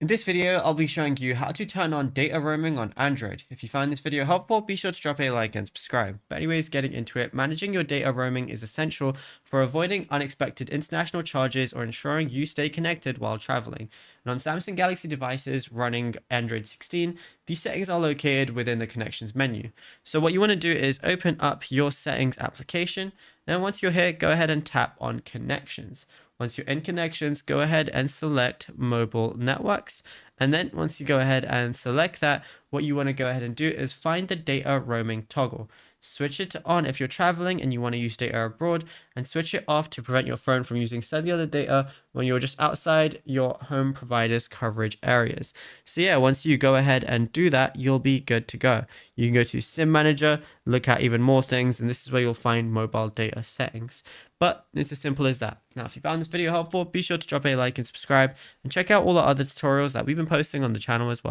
In this video, I'll be showing you how to turn on data roaming on Android. If you find this video helpful, be sure to drop a like and subscribe. But anyways, getting into it, managing your data roaming is essential for avoiding unexpected international charges or ensuring you stay connected while traveling. And on Samsung Galaxy devices running Android 16, these settings are located within the connections menu. So what you want to do is open up your settings application. Then once you're here, go ahead and tap on connections. Once you're in connections, go ahead and select mobile networks. And then once you go ahead and select that, what you want to go ahead and do is find the data roaming toggle. Switch it to on if you're traveling and you want to use data abroad, and switch it off to prevent your phone from using cellular data when you're just outside your home provider's coverage areas. So yeah, once you go ahead and do that, you'll be good to go. You can go to SIM Manager, look at even more things, and this is where you'll find mobile data settings. But it's as simple as that. Now, if you found this video helpful, be sure to drop a like and subscribe, and check out all the other tutorials that we've been posting on the channel as well.